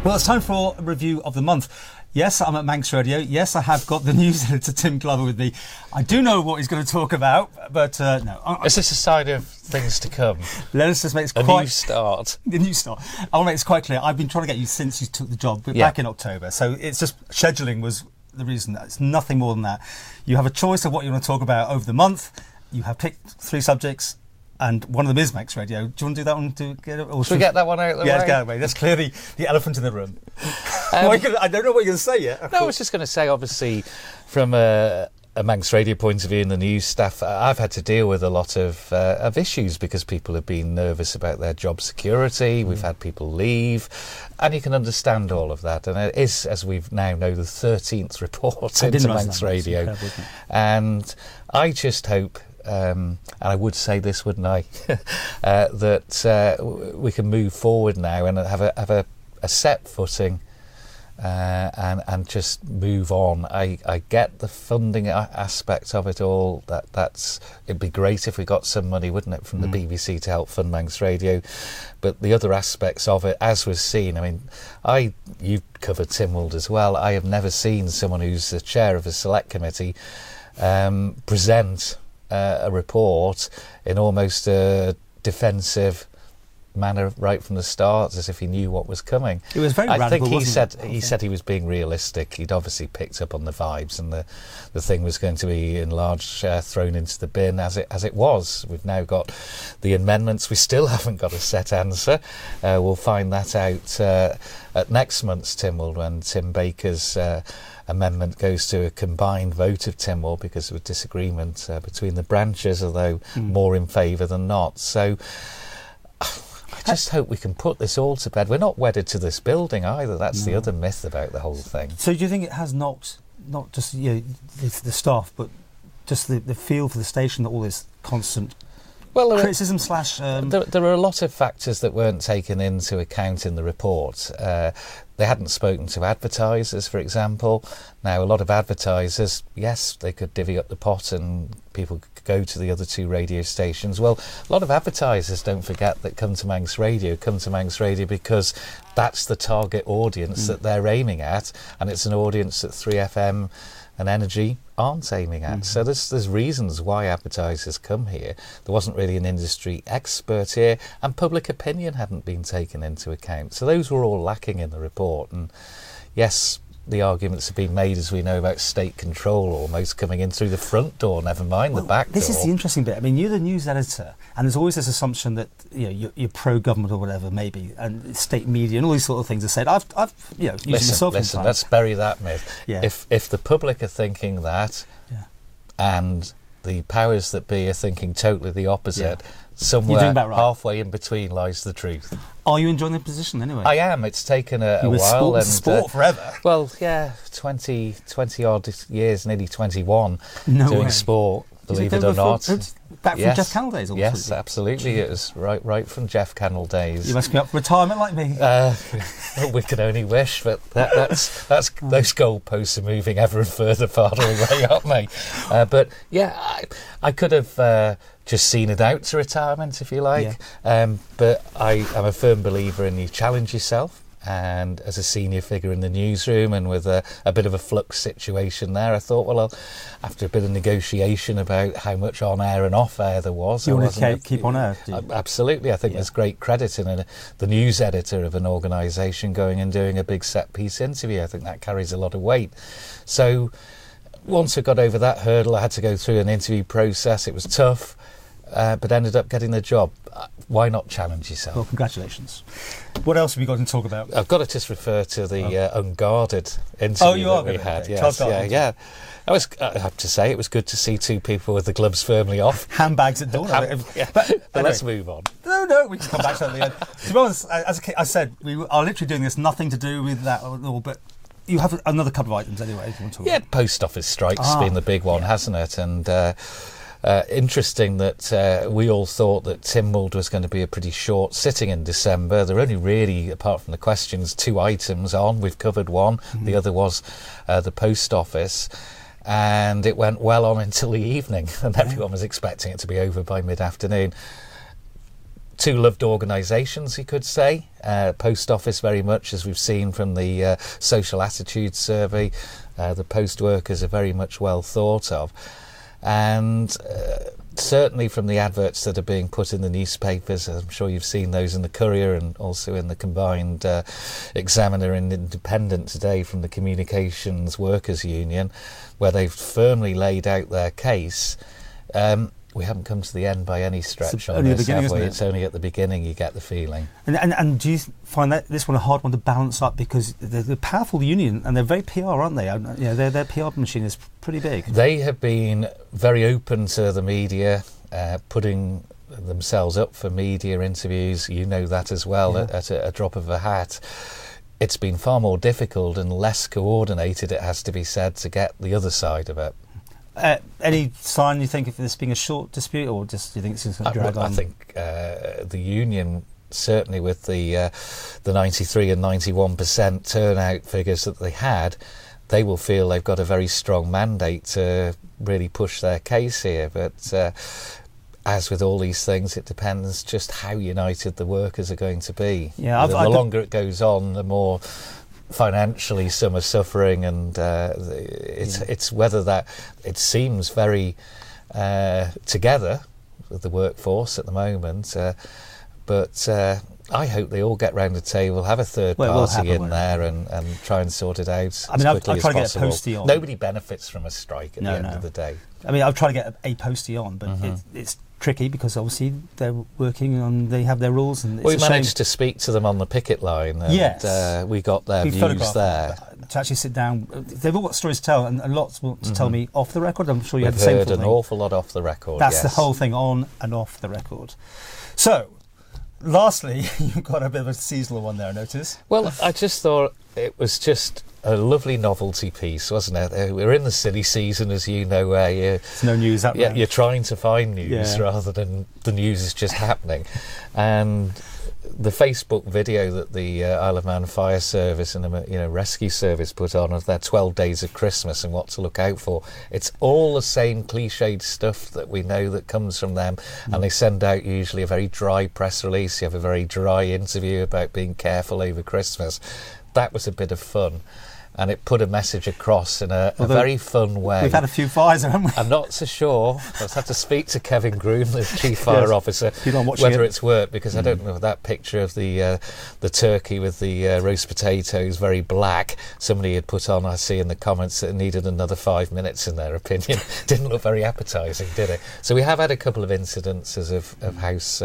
Well, it's time for a review of the month. Yes, I'm at Manx Radio. Yes, I have got the news editor, Tim Glover, with me. I do know what he's going to talk about, but no. Is this a sign of things to come? Let us just make it new start. The new start. I want to make this quite clear. I've been trying to get you since you took the job, back in October. So it's just scheduling was the reason. It's nothing more than that. You have a choice of what you want to talk about over the month. You have picked 3 subjects. And one of them is Manx Radio. Do you want to do that one to get it? Should we get that one out of the way? Yeah, let's get it out of the way. Let's clear the elephant in the room. I don't know what you're going to say yet. No, I was just going to say, obviously, from a Manx Radio point of view and the news staff, I've had to deal with a lot of issues because people have been nervous about their job security. We've had people leave, and you can understand all of that. And it is, as we've now know, the 13th report into Manx Radio. And I just hope... and I would say this, wouldn't I, that we can move forward now and have a set footing and just move on. I get the funding aspect of it all. It'd be great if we got some money, wouldn't it, from the BBC to help fund Manx Radio. But the other aspects of it, as was seen, I mean, you've covered Tynwald as well. I have never seen someone who's the chair of a select committee present a report in almost a defensive manner right from the start, as if he knew what was coming. It was very radical, I think he said he was being realistic. He'd obviously picked up on the vibes, and the thing was going to be enlarged, thrown into the bin as it was. We've now got the amendments. We still haven't got a set answer. We'll find that out at next month's Tynwald, when Tim Baker's amendment goes to a combined vote of Tynwald because of a disagreement between the branches, although more in favour than not. So I just hope we can put this all to bed. We're not wedded to this building either. That's the other myth about the whole thing. So do you think it has not just the staff, but just the feel for the station, that all this constant criticism slash... There are a lot of factors that weren't taken into account in the report. They hadn't spoken to advertisers, for example. Now, a lot of advertisers, yes, they could divvy up the pot and people could go to the other 2 radio stations. Well, a lot of advertisers, don't forget, that come to Manx Radio because that's the target audience that they're aiming at, and it's an audience that 3FM and Energy aren't aiming at. So there's reasons why advertisers come here. There wasn't really an industry expert here, and public opinion hadn't been taken into account. So those were all lacking in the report. And yes, the arguments have been made, as we know, about state control almost coming in through the front door, never mind the back door. This is the interesting bit. I mean, you're the news editor, and there's always this assumption that you're pro-government or whatever, maybe, and state media and all these sort of things are said. I've used myself. Listen, let's bury that myth. Yeah. If the public are thinking that, and the powers that be are thinking totally the opposite, somewhere halfway in between lies the truth. Are you enjoying the position anyway? I am. It's taken a while. Sport forever. Well, 20 odd years, nearly 21, doing sport. Believe it or not. Back from Jeff Cannell days? Yes, absolutely. It was right from Jeff Cannell days. You must be up for retirement like me. We can only wish, but that's those goalposts are moving ever and farther away, aren't they? But yeah, I could have just seen it out to retirement, if you like. But I am a firm believer in you challenge yourself. And as a senior figure in the newsroom, and with a bit of a flux situation there, I thought, after a bit of negotiation about how much on air and off air there was, you want to keep on air? Absolutely. I think there's great credit in the news editor of an organisation going and doing a big set piece interview. I think that carries a lot of weight. So once I got over that hurdle, I had to go through an interview process. It was tough, but ended up getting the job. Why not challenge yourself? Well, congratulations. What else have you got to talk about? I've got to just refer to the unguarded interview that we had. Yes, I have to say, it was good to see 2 people with the gloves firmly off. Handbags at dawn. But anyway, let's move on. No, we can come back to that at the end. To be honest, as I said, we are literally doing this, nothing to do with that at all, but you have another couple of items anyway. If you want to talk about. Post office strikes been the big one, hasn't it? And interesting that we all thought that Tynwald was going to be a pretty short sitting in December. There are only really, apart from the questions, 2 items on. We've covered one. The other was the post office. And it went well on until the evening, and everyone was expecting it to be over by mid-afternoon. two loved organisations, you could say. Post Office, very much, as we've seen from the social attitude survey. The post workers are very much well thought of. And certainly from the adverts that are being put in the newspapers, I'm sure you've seen those in the Courier and also in the combined Examiner and Independent today from the Communications Workers Union, where they've firmly laid out their case. We haven't come to the end by any stretch on this, have we? It's only at the beginning you get the feeling. And do you find that this one a hard one to balance up, because they're a powerful union and they're very PR, aren't they? You know, their PR machine is pretty big. They have been very open to the media, putting themselves up for media interviews. You know that as well, at a drop of a hat. It's been far more difficult and less coordinated, it has to be said, to get the other side of it. Any sign, you think, of this being a short dispute, or just do you think it's going to drag on? I think the union, certainly with the 93 and 91% turnout figures that they had, they will feel they've got a very strong mandate to really push their case here. But as with all these things, it depends just how united the workers are going to be. Yeah, the longer it goes on, the more financially some are suffering, and it's whether that it seems very together with the workforce at the moment, but I hope they all get round the table, have a third party in there, and try and sort it out as quickly as possible. I've tried to get a postie on. Nobody benefits from a strike at the end of the day. I mean, I've tried to get a postie on, but it's tricky, because obviously they're working and they have their rules. And we managed to speak to them on the picket line, and we got their views there. To actually sit down, they've all got stories to tell, and lots want to tell me off the record. I'm sure you have the same thing. We've heard an awful lot off the record. That's the whole thing, on and off the record. So, lastly, you've got a bit of a seasonal one there, I notice. Well, I just thought it was just a lovely novelty piece, wasn't it? We're in the silly season, as you know, where there's no news out there. You're trying to find news rather than the news is just happening. And the Facebook video that the Isle of Man Fire Service and rescue service put on of their 12 days of Christmas and what to look out for, it's all the same cliched stuff that we know that comes from them. And they send out usually a very dry press release. You have a very dry interview about being careful over Christmas. That was a bit of fun, and it put a message across in a very fun way. We've had a few fires, haven't we? I'm not so sure. I'll have to speak to Kevin Groom, the Chief Fire Officer, whether it's worked, because I don't know if that picture of the turkey with the roast potatoes, very black, somebody had put on, I see in the comments, that it needed another 5 minutes in their opinion. Didn't look very appetising, did it? So we have had a couple of incidences of house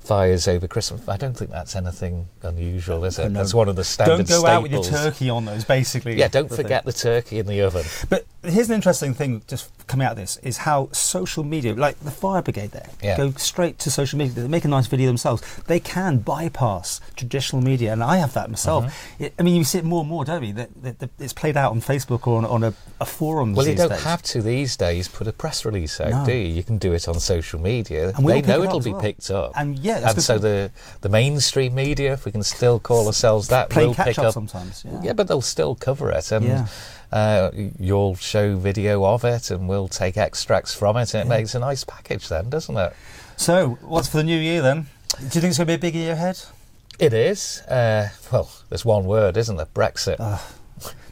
fires over Christmas. I don't think that's anything unusual, is it? No. That's one of the standard staples. Don't go out with your turkey on those, basically. Yeah, don't forget the turkey in the oven. But here's an interesting thing just coming out of this, is how social media, like the fire brigade there, go straight to social media. They make a nice video themselves. They can bypass traditional media, and I have that myself. I mean, you see it more and more, don't we? That it's played out on Facebook or on a forum. Well, you don't have to these days put a press release out, do you? You can do it on social media. And they know it'll be picked up. And so the mainstream media, if we can still call ourselves that, will pick up sometimes. Yeah, but they'll still cover it, and you'll show video of it, and we'll take extracts from it, and it makes a nice package then, doesn't it? So, what's for the new year then? Do you think it's going to be a big year ahead? It is. Well, there's one word, isn't there? Brexit.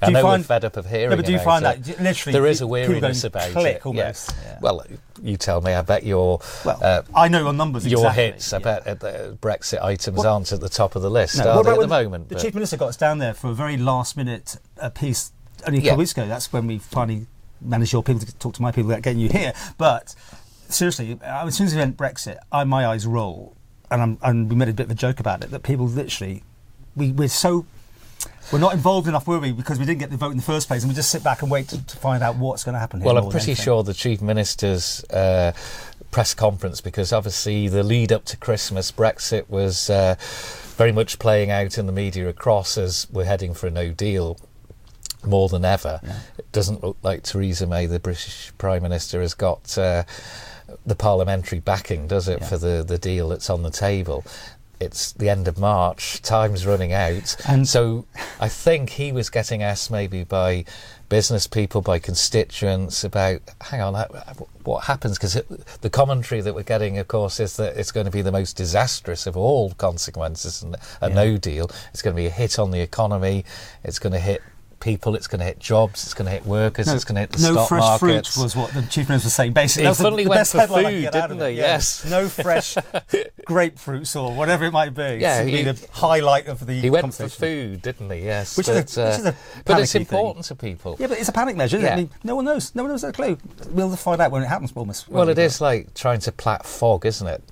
I know we're fed up of hearing but do you find that literally there is a weariness about it? Almost. Yeah. Well, you tell me. I bet your I know your numbers. Your exactly. hits. I bet the Brexit items aren't at the top of the list, are they, at the moment? The Chief Minister got us down there for a very last-minute piece only a couple of weeks ago. That's when we finally managed your people to talk to my people about getting you here. But seriously, as soon as we went Brexit, my eyes roll, and we made a bit of a joke about it. That people literally, we're not involved enough, were we? Because we didn't get the vote in the first place, and we just sit back and wait to find out what's going to happen here. Well, I'm pretty sure the Chief Minister's press conference, because obviously the lead up to Christmas, Brexit was very much playing out in the media across as we're heading for a no deal more than ever. It doesn't look like Theresa May, the British Prime Minister, has got the parliamentary backing, does it, for the deal that's on the table. it's the end of March, time's running out. And so I think he was getting asked maybe by business people, by constituents about, hang on, what happens? Because the commentary that we're getting, of course, is that it's going to be the most disastrous of all consequences and a no deal. It's going to be a hit on the economy. It's going to hit people, it's going to hit jobs, it's going to hit workers, it's going to hit the stock markets. No fresh fruit was what the Chief Minister was saying. Basically, he suddenly went for food, didn't he? Yes. No fresh grapefruits or whatever it might be. Yeah, it's the highlight of the He went for food, didn't he? Yes. Which is a but it's important to people. Yeah, but it's a panic measure, isn't it? I mean, no one knows. No one knows a clue. We'll find out when it happens, almost. Well, it is like trying to plat fog, isn't it?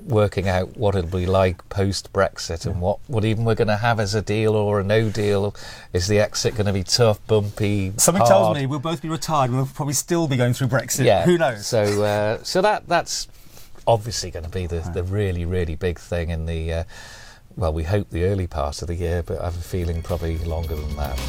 Working out what it'll be like post-Brexit and what even we're going to have as a deal or a no deal. Is the exit going to be tough, bumpy, Something hard? tells me we'll both be retired. We'll probably still be going through Brexit. Yeah. Who knows? So that's obviously going to be the really, really big thing in the, well, we hope the early part of the year, but I have a feeling probably longer than that.